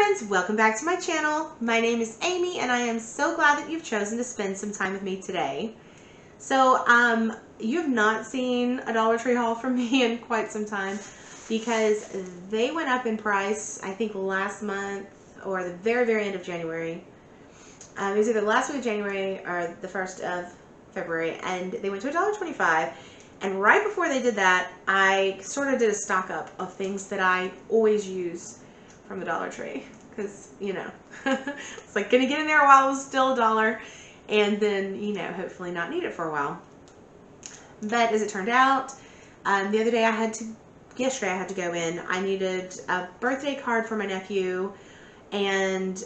friends, welcome back to my channel. My name is Amy and I am so glad that you've chosen to spend some time with me today. So you have not seen a Dollar Tree haul from me in quite some time because they went up in price, I think last month or the very end of January. It was either the last week of January or the 1st of February, and they went to $1.25. And right before they did that, I sort of did a stock up of things that I always use from the Dollar Tree, because, you know, it's like gonna get in there while it was still $1 and then, you know, hopefully not need it for a while. But as it turned out, the other day yesterday I had to go in. I needed a birthday card for my nephew, and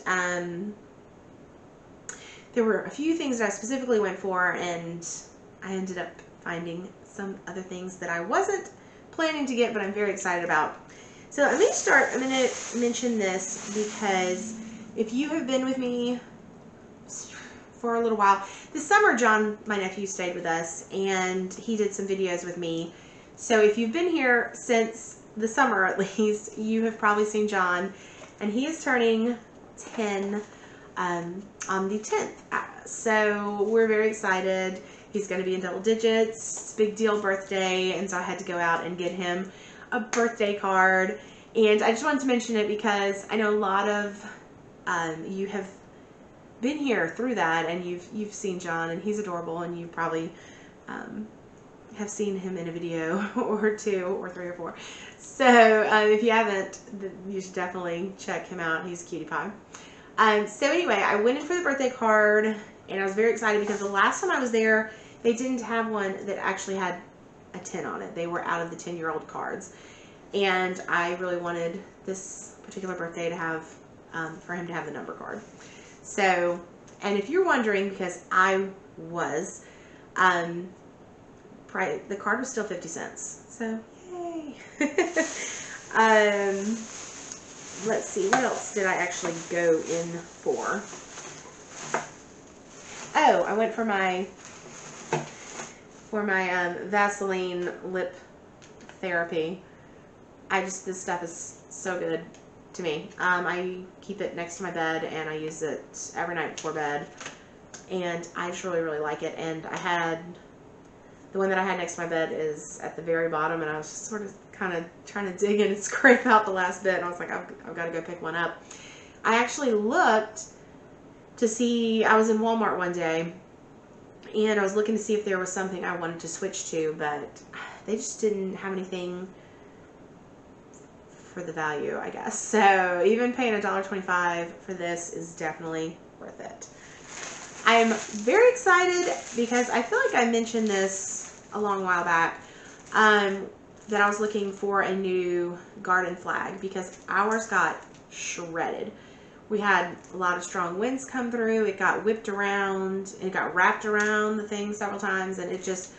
there were a few things that I specifically went for, and I ended up finding some other things that I wasn't planning to get, but I'm very excited about. So I'm going to mention this because if you have been with me for a little while, this summer John, my nephew, stayed with us and he did some videos with me. So if you've been here since the summer at least, you have probably seen John, and he is turning 10 on the 10th. So we're very excited. He's going to be in double digits, big deal birthday, and so I had to go out and get him a birthday card. And I just wanted to mention it because I know a lot of you have been here through that, and you've seen John, and he's adorable, and you probably have seen him in a video or two or three or four. So if you haven't, you should definitely check him out. He's a cutie pie. So anyway, I went in for the birthday card, and I was very excited because the last time I was there, they didn't have one that actually had a 10 on it. They were out of the 10-year-old cards, and I really wanted this particular birthday to have for him to have the number card. So, and if you're wondering, because I was, the card was still 50 cents. So yay. Let's see, what else did I actually go in for? Oh, I went for my Vaseline lip therapy. This stuff is so good to me. I keep it next to my bed, and I use it every night before bed, and I just really like it. And the one that I had next to my bed is at the very bottom, and I was just sort of kind of trying to dig in and scrape out the last bit, and I was like, I've got to go pick one up. I actually looked to see, I was in Walmart one day, and I was looking to see if there was something I wanted to switch to, but they just didn't have anything for the value, I guess. So even paying $1.25 for this is definitely worth it. I'm very excited because I feel like I mentioned this a long while back, that I was looking for a new garden flag because ours got shredded. We had a lot of strong winds come through. It got whipped around, and it got wrapped around the thing several times, and it just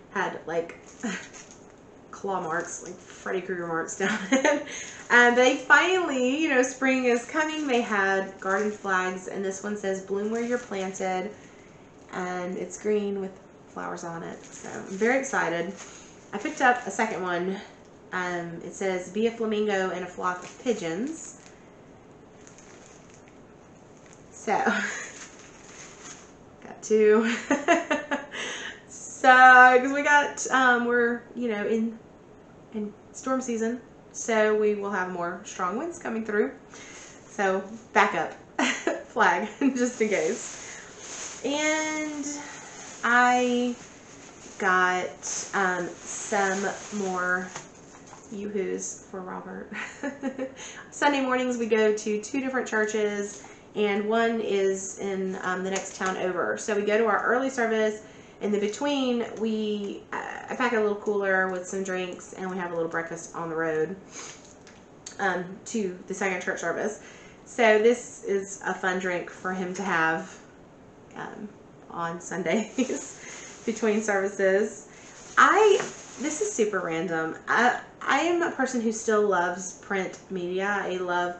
had like claw marks, like Freddy Krueger marks down it. And they finally, you know, spring is coming. They had garden flags, and this one says "Bloom where you're planted," and it's green with flowers on it. So I'm very excited. I picked up a second one. It says "Be a flamingo and a flock of pigeons." So, got two. So, because we got, we're, you know, in storm season, so we will have more strong winds coming through. So, backup flag, just in case. And I got some more yoo-hoos for Robert. Sunday mornings we go to 2 different churches, and one is in the next town over. So we go to our early service, and in between I pack a little cooler with some drinks, and we have a little breakfast on the road to the second church service. So this is a fun drink for him to have on Sundays between services. This is super random. I am a person who still loves print media. I love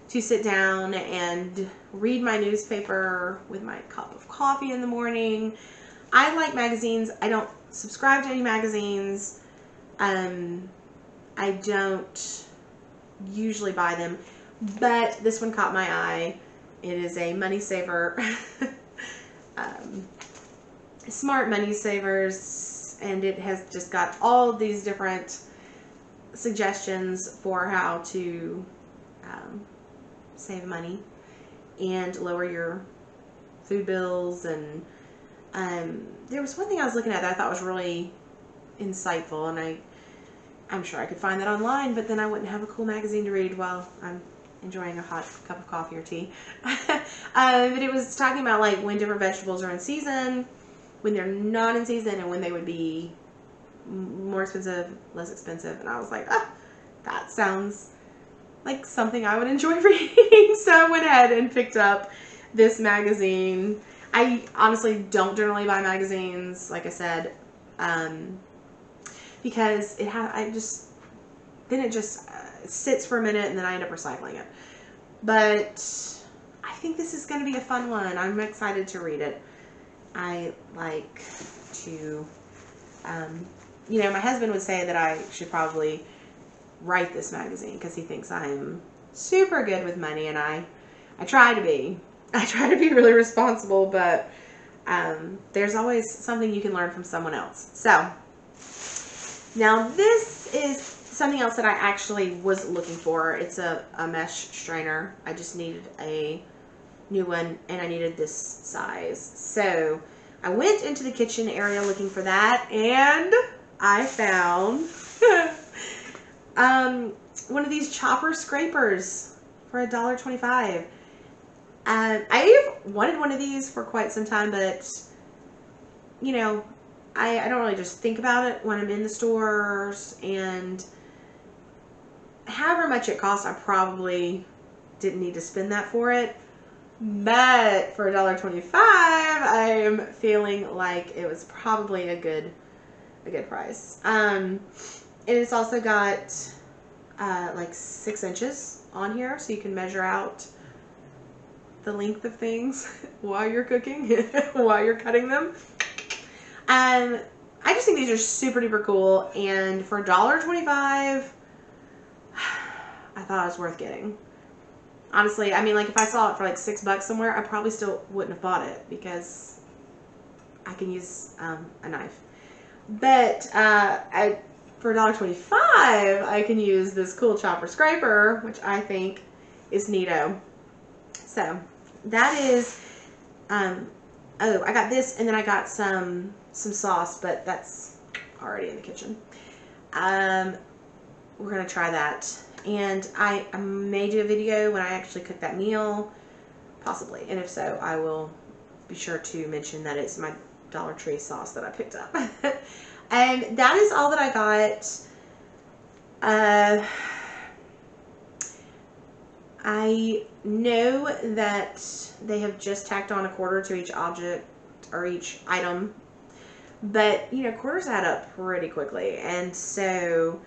to sit down and read my newspaper with my cup of coffee in the morning. I like magazines. I don't subscribe to any magazines. I don't usually buy them, but this one caught my eye. It is a money saver, Smart Money Savers, and it has just got all these different suggestions for how to save money and lower your food bills. And there was one thing I was looking at that I thought was really insightful, and I'm sure I could find that online, but then I wouldn't have a cool magazine to read while I'm enjoying a hot cup of coffee or tea. But it was talking about like when different vegetables are in season, when they're not in season, and when they would be more expensive, less expensive. And I was like, ah, that sounds like something I would enjoy reading. So I went ahead and picked up this magazine. I honestly don't generally buy magazines, like I said, because it just sits for a minute and then I end up recycling it. But I think this is going to be a fun one. I'm excited to read it. I like to, my husband would say that I should probably write this magazine because he thinks I'm super good with money, and I try to be. I try to be really responsible, but there's always something you can learn from someone else. So now this is something else that I actually was looking for. It's a mesh strainer. I just needed a new one, and I needed this size. So I went into the kitchen area looking for that, and I found one of these chopper scrapers for $1.25. I've wanted one of these for quite some time, but I don't really just think about it when I'm in the stores, and however much it costs, I probably didn't need to spend that for it. But for $1.25, I am feeling like it was probably a good price. And it's also got like 6 inches on here, so you can measure out the length of things while you're cooking, while you're cutting them. I just think these are super duper cool, and for $1.25, I thought it was worth getting. Honestly, I mean, like if I saw it for like $6 somewhere, I probably still wouldn't have bought it because I can use a knife. But for $1.25, I can use this cool chopper scraper, which I think is neato. So that is, oh, I got this, and then I got some sauce, but that's already in the kitchen. We're gonna try that, and I may do a video when I actually cook that meal, possibly, and if so, I will be sure to mention that it's my Dollar Tree sauce that I picked up. And that is all that I got. I know that they have just tacked on a quarter to each object or each item, but quarters add up pretty quickly, and so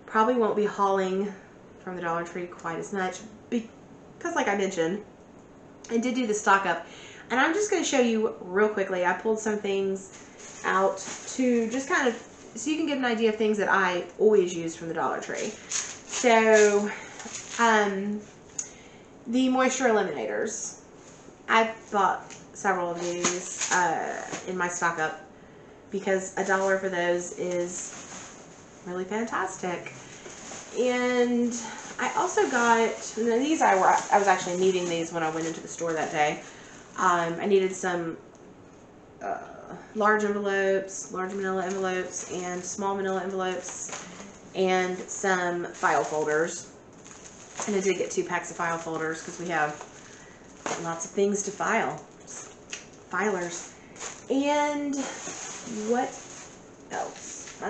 probably won't be hauling from the Dollar Tree quite as much because, like I mentioned, I did do the stock up, and I'm just going to show you real quickly. I pulled some things out to just kind of so you can get an idea of things that I always use from the Dollar Tree. So the moisture eliminators, I bought several of these in my stock up because $1 for those is really fantastic. And I also got, these I was actually needing these when I went into the store that day. I needed some large manila envelopes, and small manila envelopes, and some file folders. And I did get 2 packs of file folders because we have lots of things to file. Filers. And what else?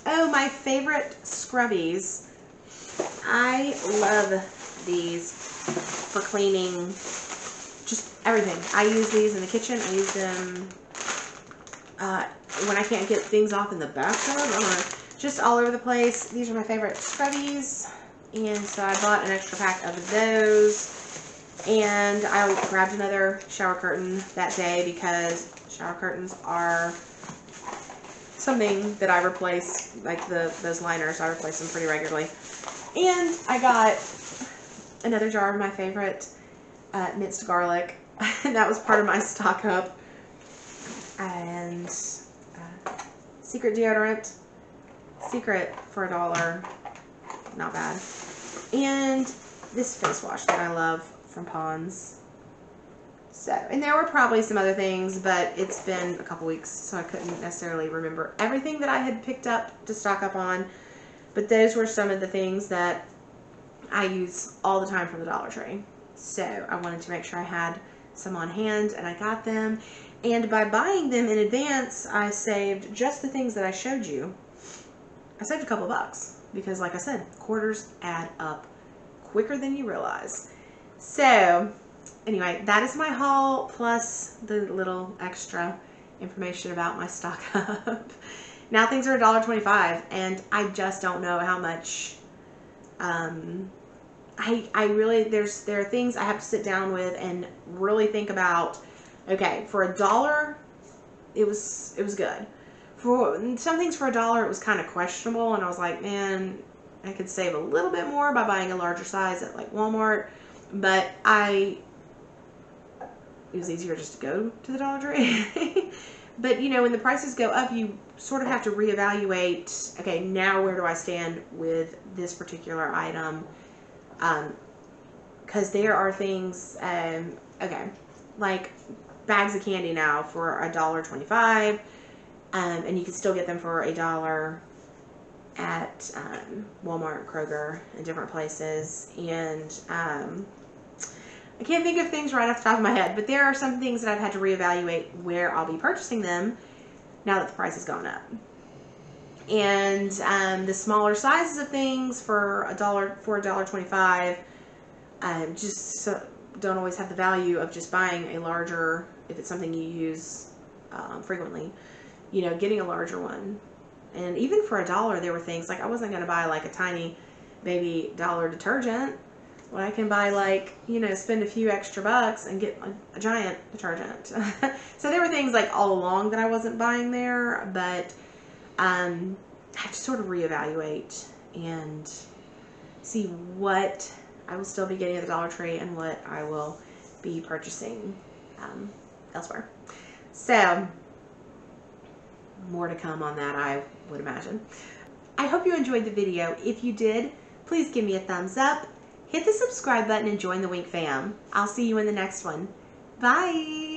Oh, my favorite scrubbies. I love these for cleaning just everything. I use these in the kitchen. I use them when I can't get things off in the bathtub or just all over the place. These are my favorite scrubbies. And so I bought an extra pack of those. And I grabbed another shower curtain that day because shower curtains are something that I replace, like those liners, I replace them pretty regularly. And I got another jar of my favorite minced garlic. And that was part of my stock up. And Secret deodorant. Secret for $1. Not bad. And this face wash that I love from Pond's. So, and there were probably some other things, but it's been a couple weeks, so I couldn't necessarily remember everything that I had picked up to stock up on. But those were some of the things that I use all the time from the Dollar Tree. So I wanted to make sure I had some on hand, and I got them. And by buying them in advance, I saved just the things that I showed you. I saved a couple bucks because, like I said, quarters add up quicker than you realize. So anyway, that is my haul plus the little extra information about my stock up. Now things are $1.25, and I just don't know how much. I really, there are things I have to sit down with and really think about. Okay, for $1, it was good. For some things for $1, it was kind of questionable, and I was like, man, I could save a little bit more by buying a larger size at like Walmart, but it was easier just to go to the Dollar Tree. But you know, when the prices go up, you sort of have to reevaluate, okay, now where do I stand with this particular item? Because there are things, okay, like bags of candy now for $1.25, and you can still get them for $1 at Walmart, Kroger, and different places. And I can't think of things right off the top of my head, but there are some things that I've had to reevaluate where I'll be purchasing them now that the price has gone up. And the smaller sizes of things for $1.25 just don't always have the value of just buying a larger, if it's something you use frequently, you know, getting a larger one. And even for $1, there were things like I wasn't going to buy like a tiny baby dollar detergent. Well, I can buy like, you know, spend a few extra bucks and get a giant detergent. So there were things like all along that I wasn't buying there, but I have to sort of reevaluate and see what I will still be getting at the Dollar Tree and what I will be purchasing elsewhere. So more to come on that, I would imagine. I hope you enjoyed the video. If you did, please give me a thumbs up. Hit the subscribe button and join the Wink fam. I'll see you in the next one. Bye!